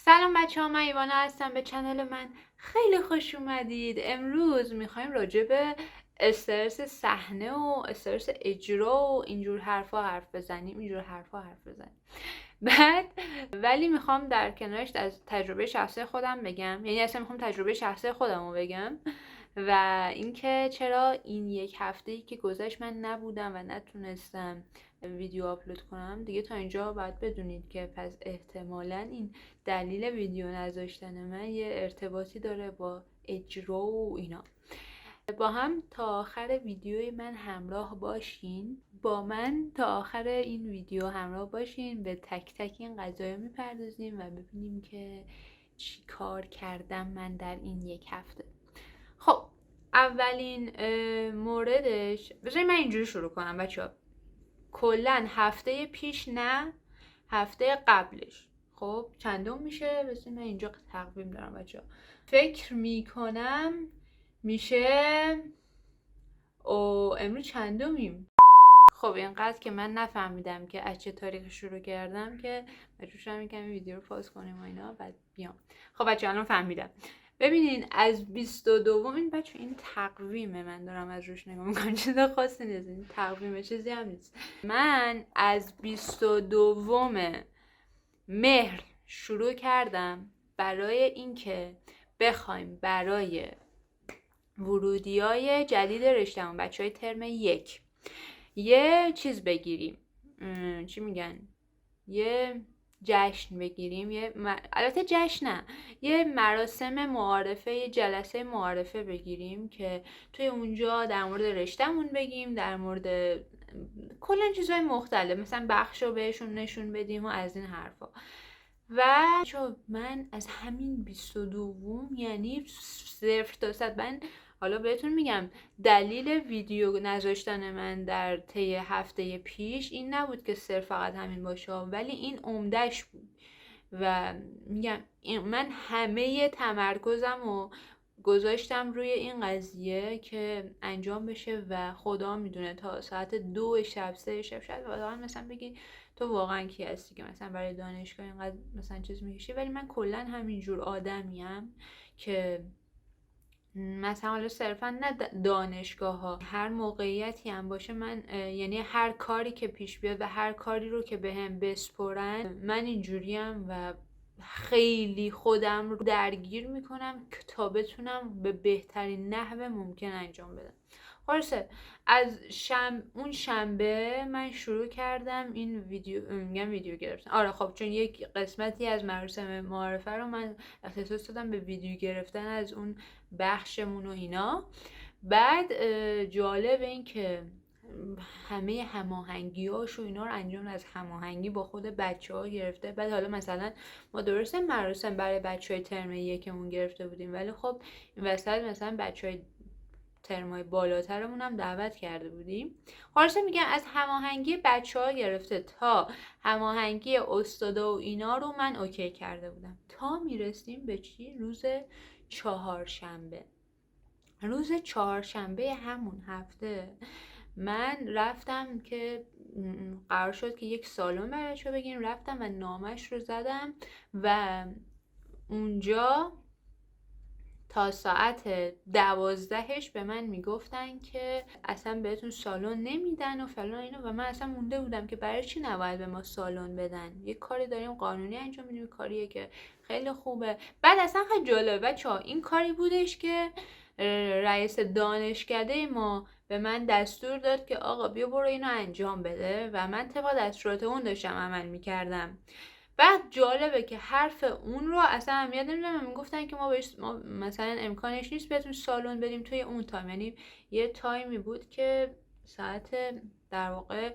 سلام بچه ها، من ایوانا هستم. به چنل من خیلی خوش اومدید. امروز میخوایم راجع به استرس صحنه و استرس اجرا و اینجور حرفا حرف بزنیم. بعد ولی میخوام در کنارش از تجربه شخصی خودم بگم، یعنی اصلا میخوام تجربه شخصی خودم رو بگم و اینکه چرا این یک هفته‌ای که گذشت من نبودم و نتونستم ویدیو آپلود کنم. دیگه تا اینجا باید بدونید که پس احتمالاً این دلیل ویدیو نذاشتن من یه ارتباطی داره با اجرا و اینا. با هم تا آخر ویدیوی من همراه باشین، با من تا آخر این ویدیو همراه باشین. به تک تک این قضايا میپردازیم و ببینیم که چی کار کردم من در این یک هفته. خب اولین موردش، بذارید من اینجوری شروع کنم بچه‌ها. کلا هفته پیش نه، هفته قبلش خب چندم میشه؟ بذارید من اینجا تقویم دارم بچه‌ها. فکر میکنم میشه امروز چندمیم؟ خب اینقدر که من نفهمیدم که از چه تاریخ شروع کردم که مجبور شدم یکم ویدیو رو پاس کنیم و اینا بعد بیام. خب بچه‌ها الان فهمیدم. ببینین از 22 این بچه این تقویمه، من دارم از روش نگاه میکنم، چیز خاصی نیست، این تقویمه، چیزی هم نیست. من از 22 مهر شروع کردم برای اینکه بخوایم برای ورودیای جدید رشته‌مون، بچهای ترم 1 یه چیز بگیریم، چی میگن، یه جشن بگیریم، البته جشن نه، یه مراسم معارفه، یه جلسه معارفه بگیریم که توی اونجا در مورد رشته‌مون بگیم، در مورد کلا چیزهای مختلف، مثلا بخش رو بهشون نشون بدیم و از این حرفا. و من از همین 22 یعنی 0 تا 100، من حالا بهتون میگم دلیل ویدیو نذاشتن من در طی هفته پیش این نبود که صرف فقط همین باشه، ولی این عمدش بود. و میگم من همه تمرکزم رو گذاشتم روی این قضیه که انجام بشه و خدا میدونه تا ساعت 2 شب 3 شب شاید واقعا مثلا بگی تو واقعا کی هستی که مثلا برای دانشگاه اینقدر مثلا چیز میکشی، ولی من کلا همینجور آدمیم که مثلا حالا صرفا نه دانشگاه ها، هر موقعیتی هم باشه من یعنی هر کاری که پیش بیاد و هر کاری رو که بهم بسپرن من اینجوریم و خیلی خودم رو درگیر میکنم تا بتونم به بهترین نحو ممکن انجام بدم. خلاصه از اون شنبه من شروع کردم این ویدیو گرفتن. آره خب چون یک قسمتی از مراسم معارفه رو من اختصاص دادم به ویدیو گرفتن از اون بخشمون و اینا. بعد جالب این که همه هماهنگی‌هاش و اینا رو انجام از هماهنگی با خود بچه‌ها گرفته. بعد حالا مثلا ما درسته مراسم برای بچه‌های ترم 1 گرفته بودیم، ولی خب این وسط مثلا بچه‌های ترمای بالاترمون هم دعوت کرده بودیم. خلاصه میگم از هماهنگی بچه‌ها گرفته تا هماهنگی استادا و اینا رو من اوکی کرده بودم تا میرسیم به چی؟ روز چهارشنبه. روز چهارشنبه همون هفته من رفتم که قرار شد که یک سالن برای بچه‌ها بگیریم، رفتم و نامش رو زدم و اونجا تا ساعت 12 به من میگفتن که اصلا بهتون سالن نمیدن و فلان اینا و من اصلا مونده بودم که برای چی نباید به ما سالن بدن، یه کاری داریم قانونی انجام میدیم، کاریه که خیلی خوبه. بعد اصلا خیلی جالبه بچه‌ها، این کاری بودش که رئیس دانشکده ما به من دستور داد که آقا بیا برو اینو انجام بده و من طبق دستورات اون داشتم عمل میکردم. بعد جالبه که حرف اون رو اصلا اهمیت نمیدونم، میگفتن که ما مثلا امکانش نیست بهتون سالن بدیم توی اون تایم، یعنی یه تایمی بود که ساعت در واقع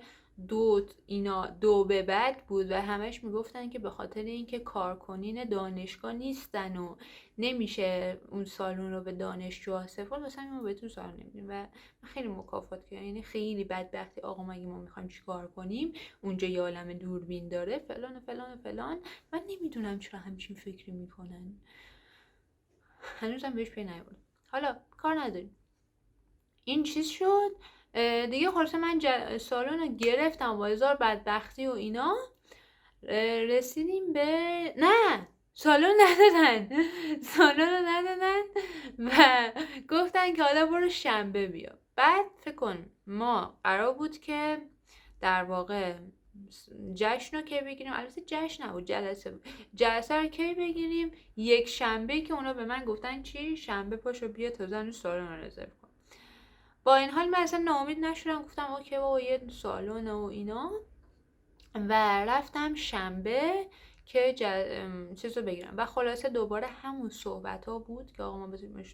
2 به بعد بود و همش میگفتن که به خاطر اینکه کارکنین دانشگاه نیستن و نمیشه اون سالن رو به دانشجوها سپرد، مثلا ما بهتون سالن نمیدیم. و خیلی مکافات کردن، یعنی خیلی بدبختی آقا مگه ما میخوایم چیکار کنیم، اونجا یه عالمه دوربین داره فلان فلان فلان. من نمیدونم چرا همچین فکری میکنن، هنوزم بهش پی نیاوردم. حالا کار نداریم، این چیز شد دیگه. خلاصه من سالن رو گرفتم با هزار بدبختی و اینا. رسیدیم به سالن ندادن سالن رو ندادن و گفتن که حالا برو شنبه بیا. بعد فکر کن ما قرار بود که در واقع جشن رو کی بگیریم، البته جشن نبود، جلسه بود. جلسه رو کی بگیریم؟ یک شنبه که اونا به من گفتن چی؟ شنبه پاشو بیا تا زن سالن رو رزرو کن. با این حال من اصلا ناامید نشدم، گفتم اوکی بابا یه سالن و اینا، و رفتم شنبه که چیز رو بگیرم. و خلاصه دوباره همون صحبت ها بود که آقا ما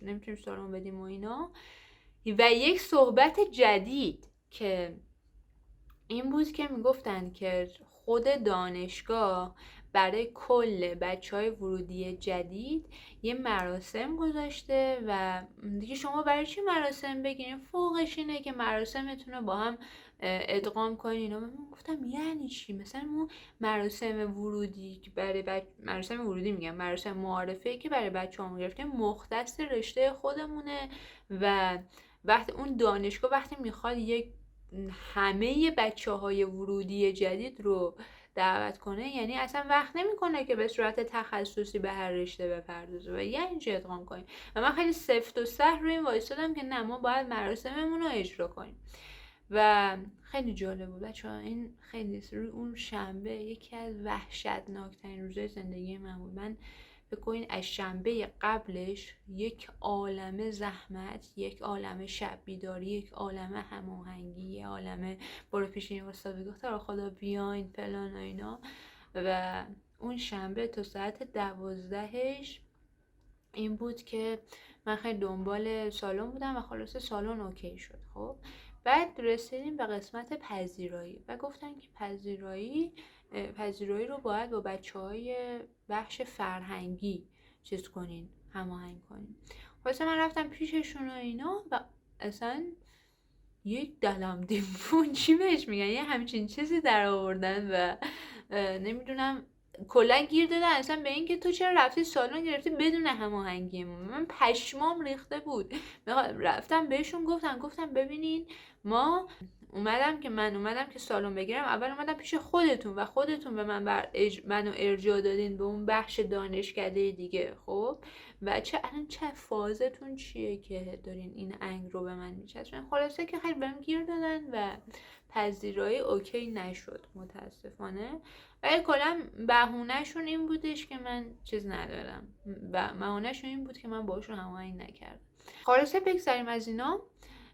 نمیتونیم سالن بدیم و اینا. و یک صحبت جدید که این بود که میگفتن که خود دانشگاه برای کل بچهای ورودی جدید یه مراسم گذاشته و دیگه شما برای چی مراسم بگیرین؟ فوقش اینه که مراسمتون رو با هم ادغام کنین. و من گفتم یعنی چی؟ مثلا ما مراسم ورودی که برای مراسم ورودی میگم، مراسم معارفه که برای بچه‌ها گرفتیم مختص رشته خودمونه و وقتی اون دانشگاه وقتی میخواد یک همه بچه‌های ورودی جدید رو دعوت کنه، یعنی اصلا وقت نمیکنه که به صورت تخصصی به هر رشته بپردازه و یعنی چه ادغام کنیم. و من خیلی سفت و سخت روی این وایسادم که نه ما باید مراسممون رو اجرا کنیم. و خیلی جالب بود بچه‌ها. این خیلی اون شنبه یکی از وحشتناکترین روزهای زندگی من بود. من فکر کنین از شنبه قبلش یک عالمه زحمت، یک عالمه شب بیداری، یک عالمه هماهنگی، یک عالمه برو پیش این استاد بگو تا خدا بیاین فلان و اینا. و اون شنبه تا ساعت 12ش این بود که من خیلی دنبال سالن بودم و خلاصه سالن اوکی شد. خب بعد رسیدیم به قسمت پذیرایی و گفتن که پذیرایی رو باید با بچه‌های بخش فرهنگی چیز کنین، هماهنگ کنین. واسه من رفتم پیششون و اینا و اصلا یک دلم دیوون چی بهش میگن یه همچین چیزی در آوردن و نمیدونم کلا گیر دادن اصلا به این که تو چرا رفتی سالن گرفتی بدون هماهنگی. من پشمام ریخته بود. رفتم بهشون گفتم ببینین ما اومدم که سالن بگیرم، اول اومدم پیش خودتون و خودتون به منو ارجاع دادین به اون بخش دانشکده دیگه. خب و چه فازتون چیه که دارین این انگ رو به من میچسبین؟ خلاصه که خیلی بهم گیر دادن و پذیرایی اوکی نشد متاسفانه. ولی کلا بهونه‌شون این بودش که من چیز ندارم و بهونه‌شون این بود که من باشون هماهنگ نکردم. خلاصه بگذریم از اینا.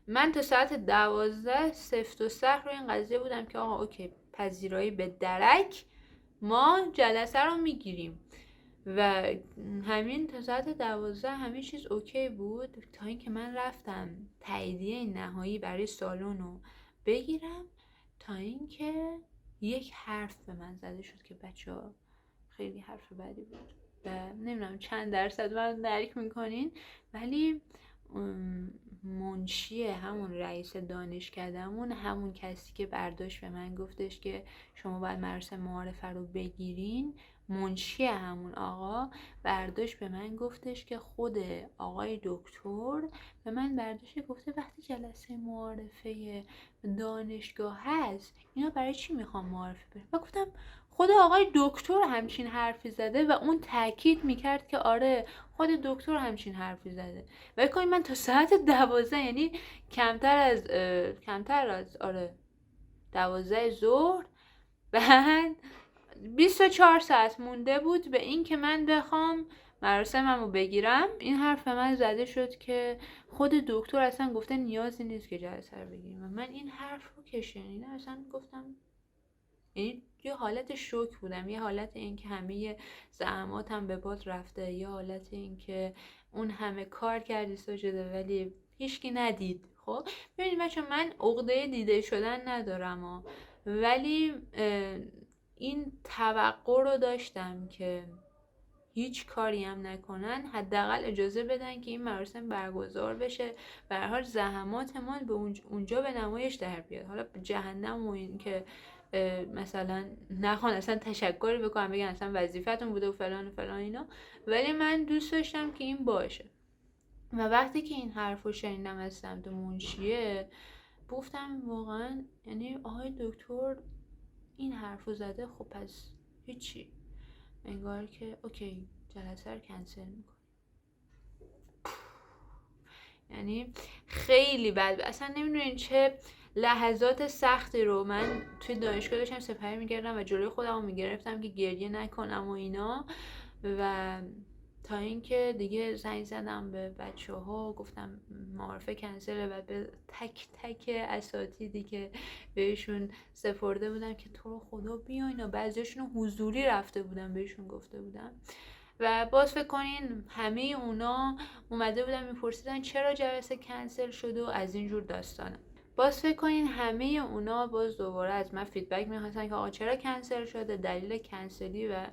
من تا ساعت 12 سفت و سخت روی این قضیه بودم که آقا اوکی پذیرایی به درک، ما جلسه رو میگیریم. و همین تا ساعت 12 همه چیز اوکی بود تا اینکه من رفتم تاییدیه نهایی برای سالن رو بگیرم، تا اینکه یک حرف به من زده شد که بچه‌ها خیلی حرف بدی بود و نمیدونم چند درصد من درک میکنین، ولی منشی همون رئیس دانشکدهمون، همون کسی که برداشت به من گفتش که شما باید مراسم معارفه رو بگیرین، منشی همون آقا برداشت به من گفتش که خود آقای دکتر به من برداشت گفته وقتی جلسه معارفه دانشگاه هست اینا برای چی میخوام معارفه بریم؟ و گفتم خود آقای دکتر همچین حرفی زده و اون تاکید میکرد که آره خود دکتر همچین حرفی زده. و کنید من تا ساعت 12 یعنی کمتر از 12 ظهر بعد 24 ساعت مونده بود به این که من بخوام مراسمم رو بگیرم، این حرف به من زده شد که خود دکتر اصلا گفته نیازی نیست که جلسه رو بگیریم. و من این حرف رو که شنیدم اصلا گفتم، یعنی یه حالت شوک بودم، یه حالت این که همه زحماتم به باد رفته، یه حالت این که اون همه کار کردی سجده ولی هیچکی ندید. خب ببینید بچه من عقده دیده شدن ندارم ولی این توقع رو داشتم که هیچ کاری هم نکنن، حداقل اجازه بدن که این مراسم برگزار بشه. به هر حال زحمات ما به اونجا به نمایش در بیاد. حالا جهنم و این که مثلا نخوان اصلا تشکری بکنم بگن اصلا وظیفتون بوده و فلان و فلان اینا، ولی من دوست داشتم که این باشه. و وقتی که این حرفو شنیدم از سمت منشیه گفتم واقعا یعنی آقای دکتر این حرفو زده، خب پس هیچی، انگار که اوکی جلسه رو کنسل میکنیم. یعنی خیلی بد، اصلا نمیدونین چه لحظات سختی رو من توی دانشگاه داشتم سپری میکردم و جلوی خودم رو میگرفتم که گریه نکنم و اینا. و تا اینکه دیگه زنگ زدم به بچه ها گفتم معارفه کنسله و به تک تک اساتیدی که بهشون سپرده بودم که تو رو خدا بیاین و بعضیشون حضوری رفته بودم بهشون گفته بودم. و باز فکر کنین همه اونا اومده بودن میپرسیدن چرا جلسه کنسل شده و از اینجور داستانه. باز فکر کنین همه اونا باز دوباره از من فیدبک میخواستن که آقا چرا کنسل شده، دلیل کنسلی، و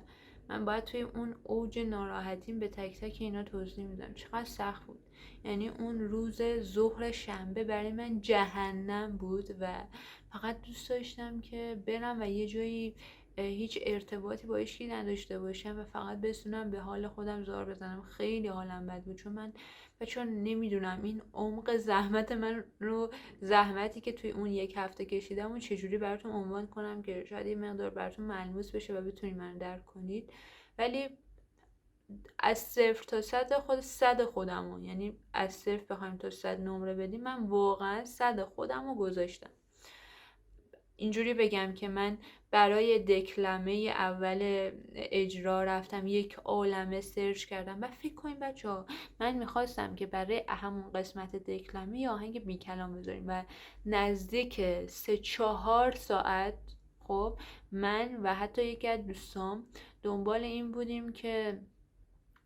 من باید توی اون اوج ناراحتیم به تک تک اینا توضیح میدم. چقدر سخت بود. یعنی اون روز ظهر شنبه برای من جهنم بود و فقط دوست داشتم که برم و یه جایی هیچ ارتباطی با هیچکی نداشته باشم و فقط بتونم به حال خودم زار بزنم. خیلی حالم بد بود چون من بچه‌ها نمیدونم این عمق زحمت من رو، زحمتی که توی اون یک هفته کشیدم و چجوری براتون عنوان کنم که شاید یه مقدار براتون ملموس بشه و بتونید من درک کنید. ولی از 0 تا 100 خود 100 خودمو، یعنی از 0 بخوایم تا 100 نمره بدیم، من واقعا 100 خودمو گذاشتم. اینجوری بگم که من برای دکلمه اول اجرا رفتم یک عالمه سرچ کردم و فکر کنیم بچه ها من میخواستم که برای همون قسمت دکلمه یا آهنگ بی کلام بذاریم و نزدیک 3-4 ساعت خب من و حتی یکی از دوستام دنبال این بودیم که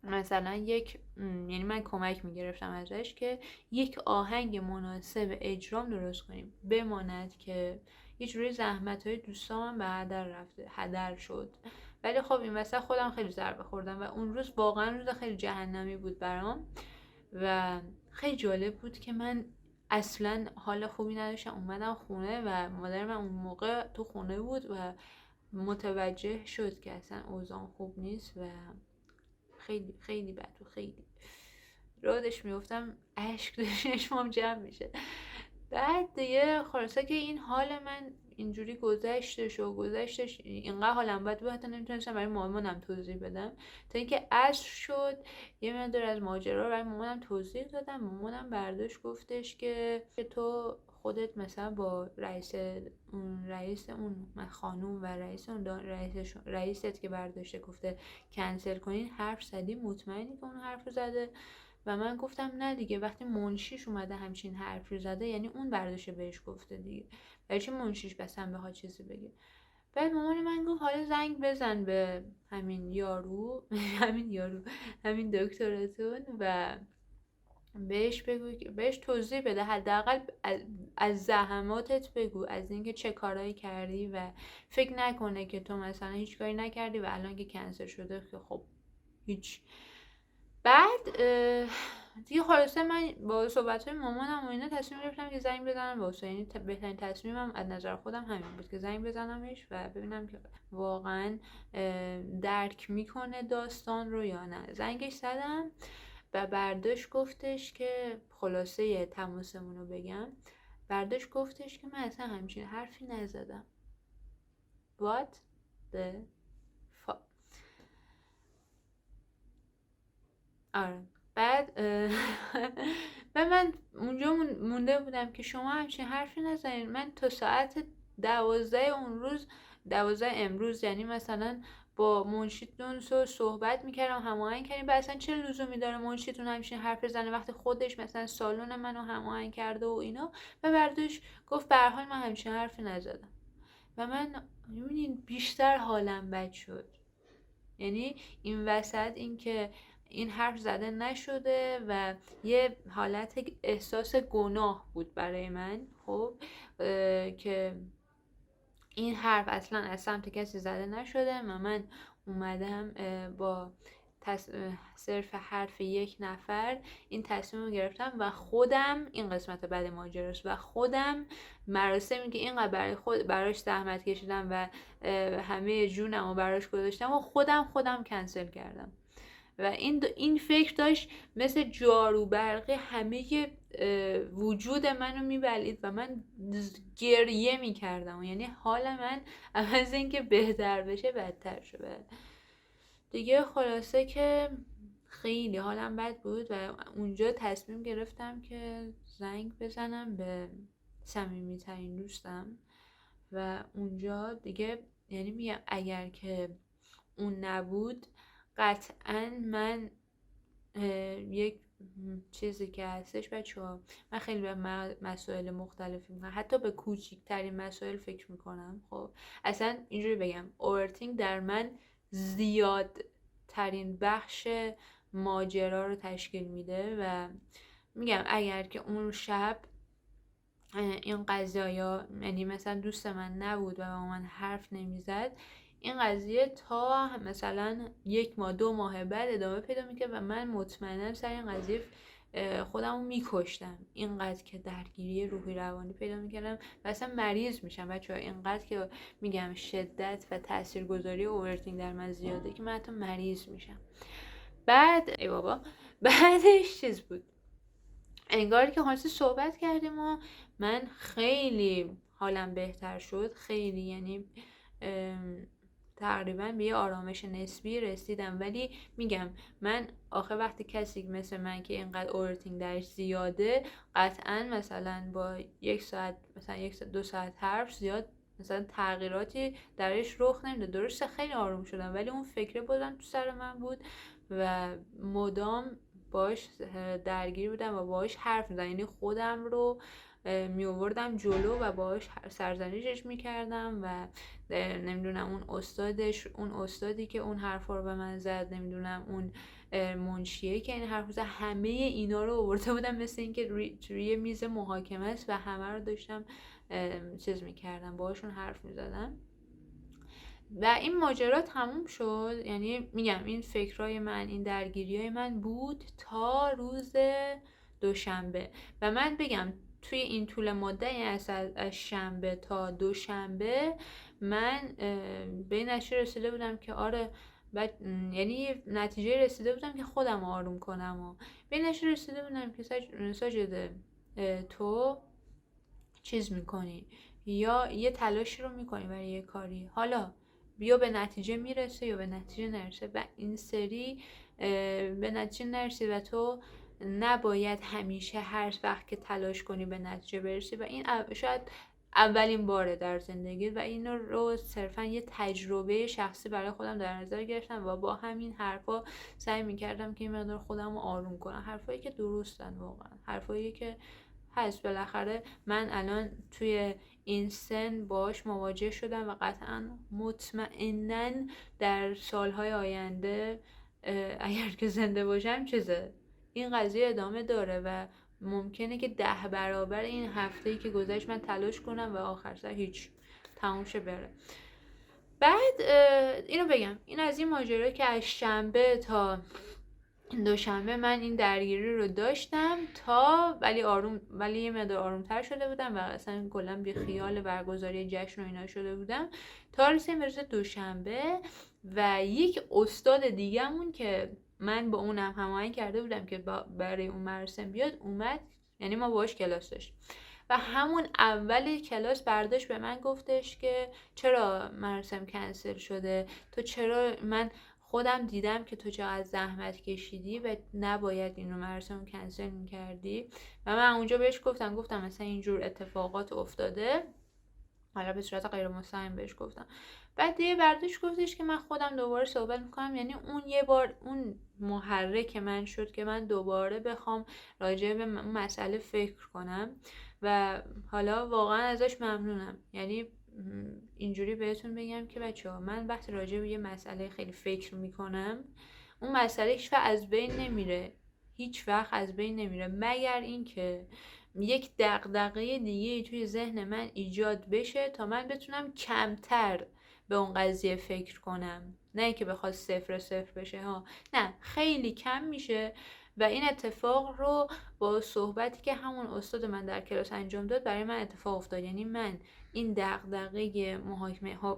مثلا یعنی من کمک میگرفتم ازش که یک آهنگ مناسب اجرام درست کنیم، بماند که یه جوری زحمت‌های دوستامم به هدر شد. ولی خب این وسط خودم خیلی ضربه خوردم و اون روز واقعا روز خیلی جهنمی بود برام و خیلی جالب بود که من اصلا حال خوبی نداشتم. اومدم خونه و مادر من اون موقع تو خونه بود و متوجه شد که اصلا اوضاعم خوب نیست و خیلی خیلی بد و خیلی رادش میفتم اشک داشت چشمام جمع میشه. بعد دیگه خلاصه که این حال من اینجوری گذشتش اینقدر حالم بد بود حتی نمیتونستم برای مامانم توضیح بدم تا اینکه عصر شد یه مقدار از ماجرا رو برای مامانم توضیح دادم. مامانم برداشت گفتش که تو خودت مثلا با رئیس اون خانوم و رئیست که برداشته گفته کنسل کنین حرف زدی؟ مطمئنی که اون حرف زده؟ و من گفتم نه دیگه، وقتی منشیش اومده همچین حرفی زده یعنی اون برداشته بهش گفته دیگه، برای چی منشیش بسن بخواد چیزی بگه؟ بعد مامان من گفت حالا زنگ بزن به همین یارو همین دکترتون و بهش بگو، بهش توضیح بده، حداقل از زحماتت بگو، از اینکه چه کارایی کردی و فکر نکنه که تو مثلا هیچ کاری نکردی و الان که کنسل شده که خب هیچ. بعد دیگه خلاصه من با صحبت‌های مامانم و اینا تصمیم گرفتم که زنگ بزنم به حسین. بهترین تصمیمم از نظر خودم همین بود که زنگ بزنمش و ببینم که واقعا درک میکنه داستان رو یا نه. زنگش زدم و برداشت گفتش که خلاصه تماسمون رو بگم، برداشت گفتش که من اصلا همچین حرفی نزدم. What the fuck. آره. بعد و من اونجا مونده بودم که شما همچین حرفی نزنید. من تا ساعت 12 اون روز، 12 امروز، یعنی مثلا با منشیتون صحبت میکردم، هماهنگ کردیم. اصلا چه لزومی داره منشیتون همچین حرف بزنه وقتی خودش مثلا سالن منو هماهنگ کرده و اینا؟ و برداشت گفت به هر حال من همچین حرفی نزدم. و من میبینین بیشتر حالم بد شد. یعنی این وسط این که این حرف زده نشده و یه حالت احساس گناه بود برای من، خب که این حرف اصلا از سمت کسی زده نشده و من اومدم با صرف حرف یک نفر این تصمیم رو گرفتم و خودم، این قسمت بعد ماجراست، و خودم مراسمی که اینقدر براش زحمت کشیدم و همه جونم رو براش گذاشتم و خودم کنسل کردم. و این فکر داشت مثل جارو برقی همه وجود منو میبلید و من گریه میکردم. یعنی حال من از اینکه بهتر بشه بدتر شده. دیگه خلاصه که خیلی حالم بد بود و اونجا تصمیم گرفتم که زنگ بزنم به صمیمیترین دوستم و اونجا دیگه، یعنی میگم اگر که اون نبود قطعا من یک چیزی که هستش بچه‌ها، من خیلی به مسائل مختلفی میکنم، حتی به کوچیکترین مسائل فکر میکنم. خب اصلا اینجوری بگم اورتینگ در من زیاد ترین بخش ماجرا رو تشکیل میده و میگم اگر که اون شب این قضایا، یعنی مثلا دوست من نبود و با من حرف نمیزد، این قضیه تا مثلا 1 ماه 2 ماه بعد ادامه پیدا میکرد و من مطمئنم سر این قضیه خودمو میکشتم، اینقدر که درگیری روحی روانی پیدا میکردم و اصلا مریض میشم بچه‌ها. اینقدر که میگم شدت و تاثیرگذاری اوورتینگ در من زیاده که من حتی مریض میشم. بعد ای بابا بعدش چیز بود، انگار که خلاصی صحبت کردیم و من خیلی حالم بهتر شد، خیلی، یعنی تقریبا به یه آرامش نسبی رسیدم. ولی میگم من آخه وقتی کسی مثل من که اینقدر اورتینگ درش زیاده، قطعا مثلا با 1 ساعت مثلا 1 2 ساعت حرف زیاد مثلا تغییراتی درش رخ نمیده. درسته خیلی آروم شدم ولی اون فکره بازم تو سر من بود و مدام باش درگیر بودم و باش حرف می‌زدم، یعنی خودم رو می آوردم جلو و باهاش سرزنشش میکردم و نمیدونم اون استادی که اون حرفا رو به من زد، نمیدونم اون منشیه که این حرف زد، همه اینا رو آورده بودم مثل اینکه روی میز محاکمه است و همه رو داشتم چیز میکردم، باهاشون حرف میزدم و این ماجرا تموم شد. یعنی میگم این فکرای من، این درگیریای من بود تا روز دوشنبه و من بگم توی این طول مدت، یعنی از شنبه تا دوشنبه من به این نتیجه رسیده بودم که آره، یعنی نتیجه رسیده بودم که خودم آروم کنم و به این نتیجه رسیده بودم که ساجده تو چیز میکنی یا یه تلاشی رو میکنی برای یه کاری، حالا یا به نتیجه میرسه یا به نتیجه نرسه و این سری به نتیجه نرسی و تو نباید همیشه هر وقت که تلاش کنی به نتیجه برسی و این شاید اولین باره در زندگی و این رو صرفا یه تجربه شخصی برای خودم در نظر گرفتم و با همین حرفا سعی میکردم که این مقدار خودم رو آروم کنم. حرفایی که درستن، واقعا حرفایی که هست، بالاخره من الان توی این سن باش مواجه شدم و قطعا مطمئناً در سالهای آینده اگر که زنده باشم این قضیه ادامه داره و ممکنه که 10 برابر این هفته‌ای که گذشت من تلاش کنم و آخر سر هیچ تموم شه بره. بعد اینو بگم، این از این ماجرا که از شنبه تا دوشنبه من این درگیری رو داشتم تا ولی یه مقدار آرومتر شده بودم و اصلا کلا بی خیال برگزاری جشن و اینا شده بودم تا رسیدیم روز دوشنبه و یک استاد دیگه‌مون که من با اونم هماهنگ کرده بودم که برای اون مراسم بیاد اومد، یعنی ما باهاش کلاس داشتیم و همون اول کلاس برداشت به من گفتش که چرا مراسم کنسل شده، تو چرا، من خودم دیدم که تو چقدر زحمت کشیدی و نباید اینو مراسم کنسل میکردی و من اونجا بهش گفتم مثلا اینجور اتفاقات افتاده، حالا به صورت غیر مستقیم بهش گفتم. بعد دیگه برداشت گفتش که من خودم دوباره صحبت میکنم، یعنی اون یه بار اون محرک من شد که من دوباره بخوام راجع به مسئله فکر کنم و حالا واقعا ازش ممنونم. یعنی اینجوری بهتون بگم که بچه‌ها من وقتی راجع به یه مسئله خیلی فکر میکنم اون مسئله هیچ وقت از بین نمیره مگر اینکه یک دغدغه دیگه توی ذهن من ایجاد بشه تا من بتونم کمتر به اون قضیه فکر کنم، نه اینکه بخواد 0 بشه ها، نه خیلی کم میشه. و این اتفاق رو با صحبتی که همون استاد من در کلاس انجام داد برای من اتفاق افتاد. یعنی من این دغدغه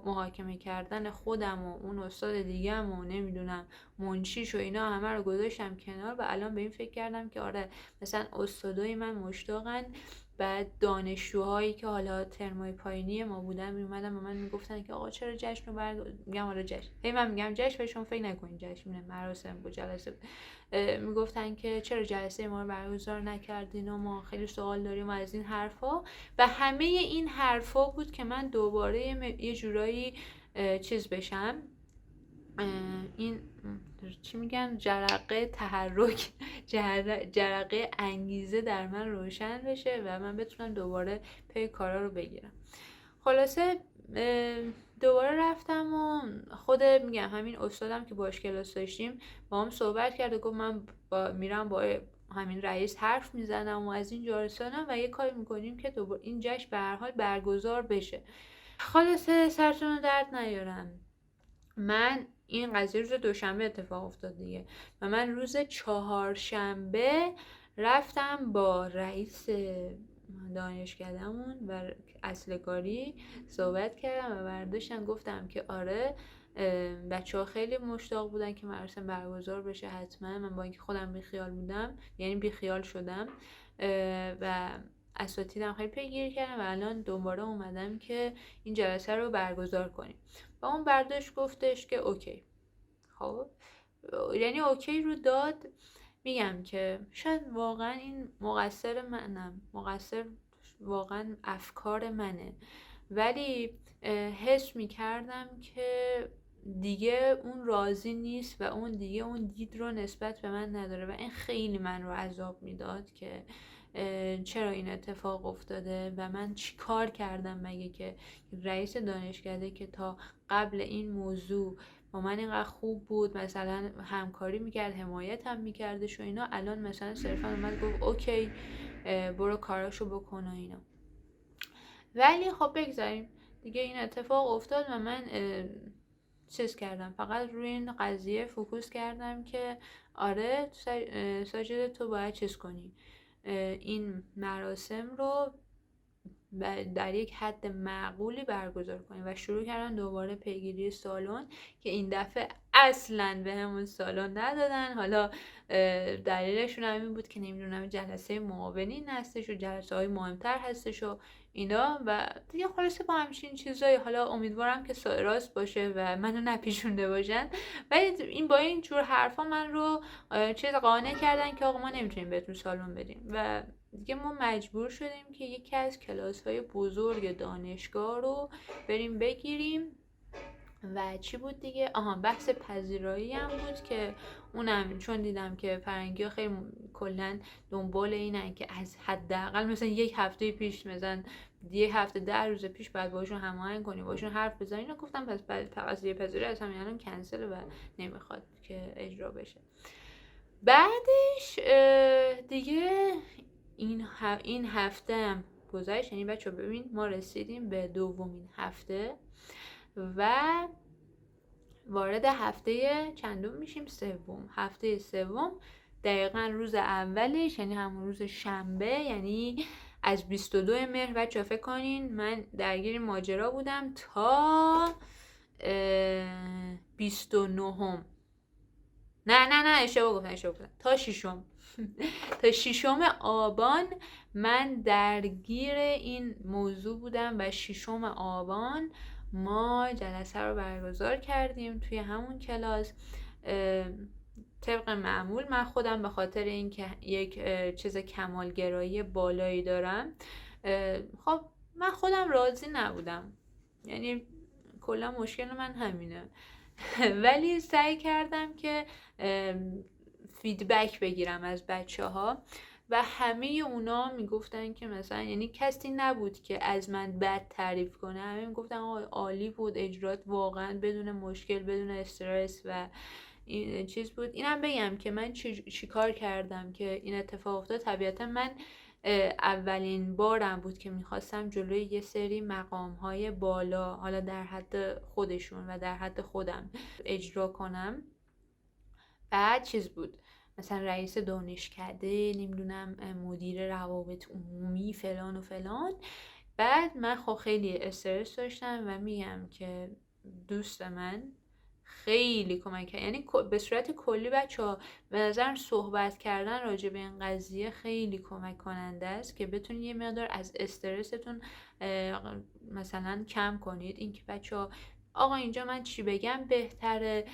محاکمه کردن خودم و اون استاد دیگه‌م و نمیدونم منشیش و اینا همه رو گذاشتم کنار و الان به این فکر کردم که آره مثلا استادای من مشتاقن. بعد دانشجوهایی که حالا ترمای پایینی ما بودن میومدن به من میگفتن که آقا چرا جشن رو میگم آره جشن، من میگم جشن بهشون فکر نکنین جشن مراسم بود جلسه بود. میگفتن که چرا جلسه ما رو برگزار نکردین و ما خیلی سوال داریم و از این حرفا. و همه این حرفا بود که من دوباره یه جورایی چیز بشم، این چی میگن، جرقه تحرک جرقه انگیزه در من روشن بشه و من بتونم دوباره پی کارا رو بگیرم. خلاصه دوباره رفتم و خود میگم همین استادم که باش کلاس داشتیم با هم صحبت کرد و گفت من میرم با همین رئیس حرف میزنم و از این جارستانم و یه کاری میکنیم که دوباره این جشن به هر حال برگزار بشه. خلاصه سرتون رو درد نیارم، من این قضیه روز دوشنبه اتفاق افتاد دیگه و من روز چهارشنبه رفتم با رئیس دانشکدهمون و اصلکاری صحبت کردم و برداشتم گفتم که آره بچه ها خیلی مشتاق بودن که مراسم برگزار بشه حتما. من با اینکه خودم بیخیال بودم یعنی بیخیال شدم و اساتیدم خیلی پیگیری کردم و الان دوباره اومدم که این جلسه رو برگزار کنیم و اون برداشت گفتش که اوکی. خب یعنی اوکی رو داد. میگم که شاید واقعا این مقصر منم، مقصر واقعا افکار منه، ولی حس میکردم که دیگه اون راضی نیست و اون دیگه اون دید رو نسبت به من نداره و این خیلی من رو عذاب میداد که چرا این اتفاق افتاده و من چی کار کردم مگه که رئیس دانشکده که تا قبل این موضوع با من اینقدر خوب بود، مثلا همکاری میکرد، حمایت هم میکردش و اینا، الان مثلا صرفا اومد گفت اوکی برو کاراشو بکن و اینا. ولی خب بگذاریم دیگه، این اتفاق افتاد و من چیز کردم، فقط روی این قضیه فوکوس کردم که آره ساجد تو باید چیز کنی، این مراسم رو در یک حد معقولی برگزار کنیم و شروع کردن دوباره پیگیری سالن که این دفعه اصلا به همون سالن ندادن. حالا دلیلشون هم این بود که نمیدونم جلسه معاونین هستش و جلسه های مهمتر هستش و اینا و دیگه خلاصه با همچین چیزایی. حالا امیدوارم که راست باشه و منو نپیچونده باشن، ولی این با این جور حرفا من رو چیز قانع کردن که آقا ما نمیتونیم بهتون سالن بدیم و دیگه ما مجبور شدیم که یکی از کلاس‌های بزرگ دانشگاه رو بریم بگیریم. و چی بود دیگه؟ بحث پذیرایی هم بود که اونم چون دیدم که فرنگی ها خیلی کلن دنبال اینن که از حداقل مثلا یک هفته پیش، مثلا یک هفته 10 روز پیش بعد باشون هماهنگ کنی، باشون حرف بزنی. اینو گفتم پس قضیه پذیرایی از همین الان کنسل و نمیخواد که اجرا بشه. بعدش دیگه این هفته هم گذشت، یعنی بچه ببین ما رسیدیم به دومین هفته و وارد هفته چندم میشیم؟ سوم. هفته سوم دقیقا روز اولش یعنی همون روز شنبه، یعنی از 22 مهر بچه فکر کنین من درگیر ماجرا بودم تا 29م. نه اشتباه گفتم تا 6م تا 6م آبان من درگیر این موضوع بودم و 6م آبان ما جلسه رو برگزار کردیم توی همون کلاس. طبق معمول من خودم به خاطر اینکه یک چیز کمالگرایی بالایی دارم، خب من خودم راضی نبودم، یعنی کلا مشکل من همینه ولی سعی کردم که فیدبک بگیرم از بچه ها و همه اونا میگفتن که مثلا، یعنی کسی نبود که از من بد تعریف کنه، همه میگفتن عالی بود، اجرات واقعا بدون مشکل، بدون استرس و این چیز بود. اینم بگم که من چی کار کردم که این اتفاق افتاد. طبیعتا من اولین بارم بود که میخواستم جلوی یه سری مقام‌های بالا، حالا در حد خودشون و در حد خودم اجرا کنم. بعد چیز بود مثلا رئیس دانشکده، نمیدونم مدیر روابط عمومی، فلان و فلان. بعد من خب خیلی استرس داشتم و میگم که دوست من خیلی کمک کرد. یعنی به صورت کلی بچه‌ها به نظرم صحبت کردن راجع به این قضیه خیلی کمک کننده است که بتونید یه مقدار از استرستون مثلا کم کنید. اینکه بچه‌ها آقا اینجا من چی بگم بهتره.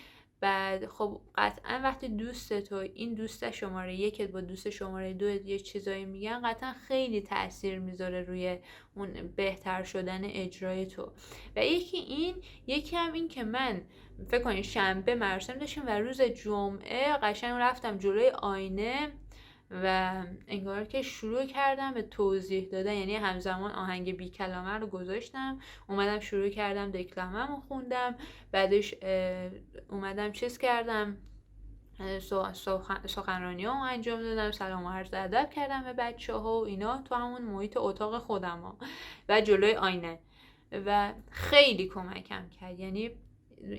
بعد خب قطعا وقتی دوست تو این دوست شماره یکت با دوست شماره دو یه چیزایی میگن قطعا خیلی تاثیر میذاره روی اون بهتر شدن اجرای تو. و یکی هم این که من فکر کنید شنبه مراسم داشتیم و روز جمعه قشنگ رفتم جلوی آینه و انگار که شروع کردم به توضیح دادن. یعنی همزمان آهنگ بی کلامه رو گذاشتم، اومدم شروع کردم دکلمم رو خوندم، بعدش اومدم چیز کردم سخنرانی ها انجام دادم، سلام و عرض ادب کردم به بچه ها و اینا تو همون محیط اتاق خودم ها و جلوی آینه و خیلی کمکم کرد. یعنی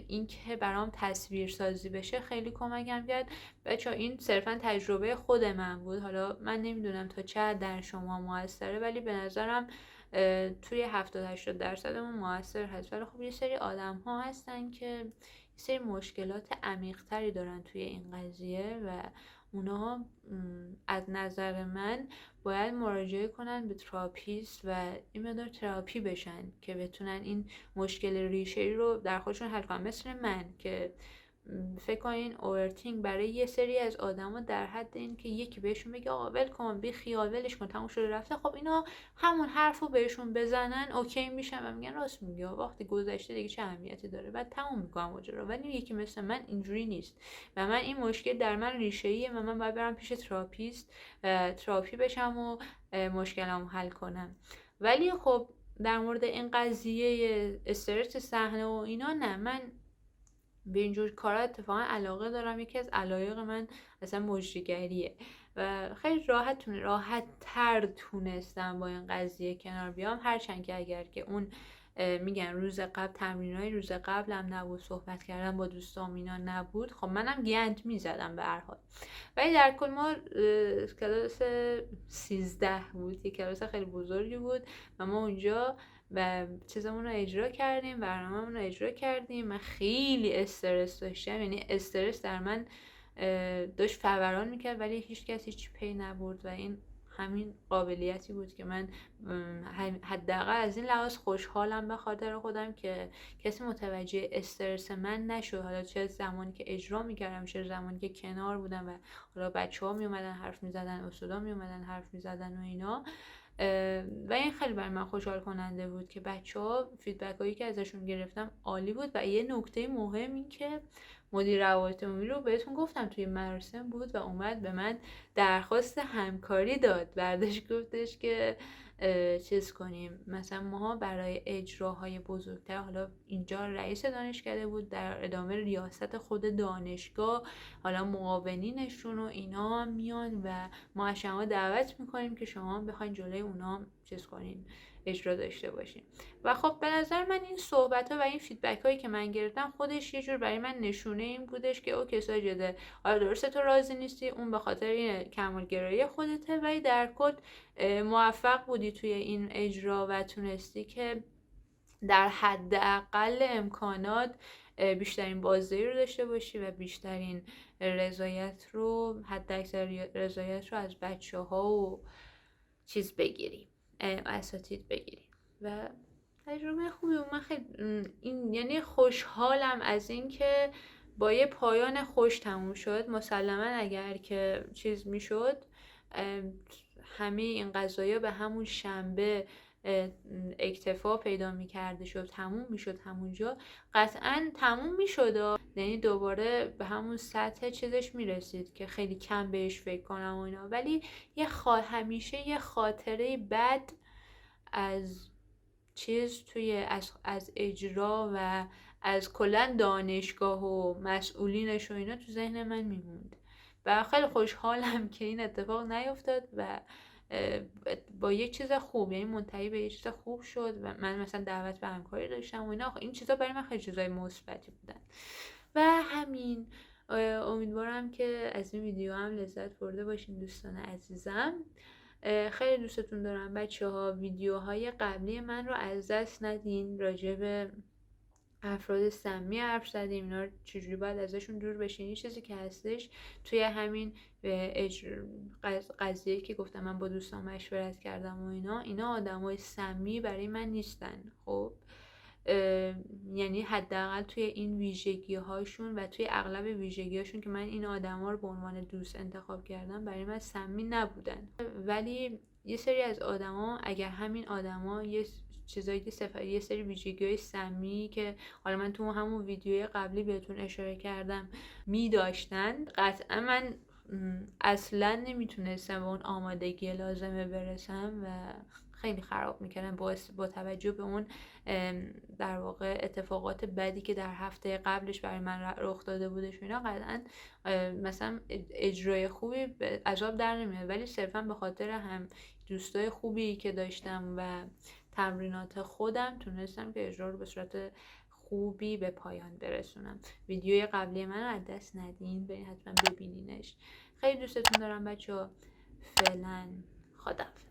این که برام تصویر سازی بشه خیلی کمکم کرد. بچه این صرفا تجربه خود من بود، حالا من نمیدونم تا چه در شما موثره ولی به نظرم توی 70-80% اون موثر هست. ولی خب یه سری آدم ها هستن که یه سری مشکلات عمیق تری دارن توی این قضیه و اونا از نظر من باید مراجعه کنن به تراپیست و این مقدار تراپی بشن که بتونن این مشکل ریشه‌ای رو در خودشون حل کنن. مثل من که فکر کنین اوورتینگ برای یه سری از آدما در حد این که یکی بهشون بگه آقا ول کن بی خیال ولش کن تموم شده رفته، خب اینا همون حرفو بهشون بزنن اوکی میشن و میگن راست میگه وقتی گذشته دیگه چه اهمیتی داره بعد تموم میکنم ماجرا. ولی یکی مثل من اینجوری نیست و من این مشکل در من ریشه‌ایه و من باید برم پیش تراپیست تراپی بشم و مشکلمو حل کنم. ولی خب در مورد این قضیه استرس صحنه و اینا نه، من به اینجور کارا اتفاقا علاقه دارم. یکی از علایق من اصلا مجریگریه و خیلی راحت تر تونستم با این قضیه کنار بیام. هرچند که اگر که اون میگن روز قبل تمرینای روز قبلم نبود، صحبت کردم با دوستام اینا نبود، خب منم گند میزدم به هر حال. ولی در کل ما کلاس 13 بود، یک کلاس خیلی بزرگی بود و ما اونجا و چیزمون رو اجرا کردیم، برنامه‌مون رو اجرا کردیم. من خیلی استرس داشتم، یعنی استرس در من داشت فوران میکرد ولی هیچ کس هیچ پی نبرد و این همین قابلیتی بود که من حداقل از این لحاظ خوشحالم به خاطر خودم که کسی متوجه استرس من نشد. حالا چه زمانی که اجرا میکردم چه زمانی که کنار بودم و حالا بچه‌ها میومدن حرف میزدن، استادا میومدن حرف میزدن و اینا و این خیلی برای من خوشحال کننده بود که بچه‌ها فیدبک هایی که ازشون گرفتم عالی بود. و یه نکته مهم این که مدیر روابط عمومی رو بهتون گفتم توی مراسم بود و اومد به من درخواست همکاری داد. برداشت گفتش که چیز کنیم مثلا ما برای اجراهای بزرگتر، حالا اینجا رئیس دانشکده بود، در ادامه ریاست خود دانشگاه، حالا معاونینشون و اینا میان و ما از شما دعوت میکنیم که شما بخواین جلوی اونا چیز کنین اجرا داشته باشین. و خب به نظر من این صحبت ها و این فیدبک هایی که من گرفتم خودش یه جور برای من نشونه این بودش که اوکی ساجده آره درسته تو راضی نیستی، اون به خاطر این کمالگرایی خودته ولی در کل موفق بودی توی این اجرا و تونستی که در حداقل امکانات بیشترین بازدهی رو داشته باشی و بیشترین رضایت رو حداکثر رضایت رو از بچه‌ها و چیز بگیری، اساتید بگیری و تجربه خوبی بود. من خیلی این یعنی خوشحالم از این که با یه پایان خوش تموم شد. مسلما اگر که چیز میشد همه این قضایا به همون شنبه اکتفا پیدا میکرده شد، تموم میشد همونجا، قطعا تموم میشد، یعنی دوباره به همون سطح چیزش میرسید که خیلی کم بهش فکر کنم و اینا. ولی همیشه یه خاطره بد از چیز توی از اجرا و از کلا دانشگاه و مسئولینش و اینا تو ذهن من میموند و خیلی خوشحالم که این اتفاق نیفتاد و با یه چیز خوب، یعنی منتهی به یه چیز خوب شد و من مثلا دعوت به همکاری داشتم و اینا. این چیزا برای من خیلی چیزای مثبتی بودن و همین. امیدوارم که از این ویدیو هم لذت برده باشین دوستان عزیزم. خیلی دوستتون دارم بچه ها. ویدیوهای قبلی من رو از دست ندین. راجع به افراد سمی حرف زدیم، اینا رو چجوری باید ازشون دور بشین. یه چیزی که هستش توی همین قضیه که گفتم من با دوستان مشورت کردم و اینا آدمای سمی برای من نیستن. خب یعنی حداقل توی این ویژگی هاشون و توی اغلب ویژگی هاشون که من این آدما رو به عنوان دوست انتخاب کردم برای من سمی نبودن. ولی یه سری از آدما، اگر همین آدما یه چیزایی که یه سری ویژگی‌های سمی که حالا من تو همون ویدیوی قبلی بهتون اشاره کردم می داشتن، قطعا من اصلا نمیتونستم به اون آمادگی لازمه برسم و خیلی خراب میکردم با توجه به اون در واقع اتفاقات بدی که در هفته قبلش برای من رخ داده بودش و اینا. قطعا مثلا اجرای خوبی از آب در نمیاد، ولی صرفا به خاطر هم دوستای خوبی که داشتم و تمرینات خودم تونستم که اجرا رو به صورت خوبی به پایان برسونم. ویدیوی قبلی من رو از دست ندین، برین حتما ببینینش. خیلی دوستتون دارم بچه‌ها. فعلا خداحافظ.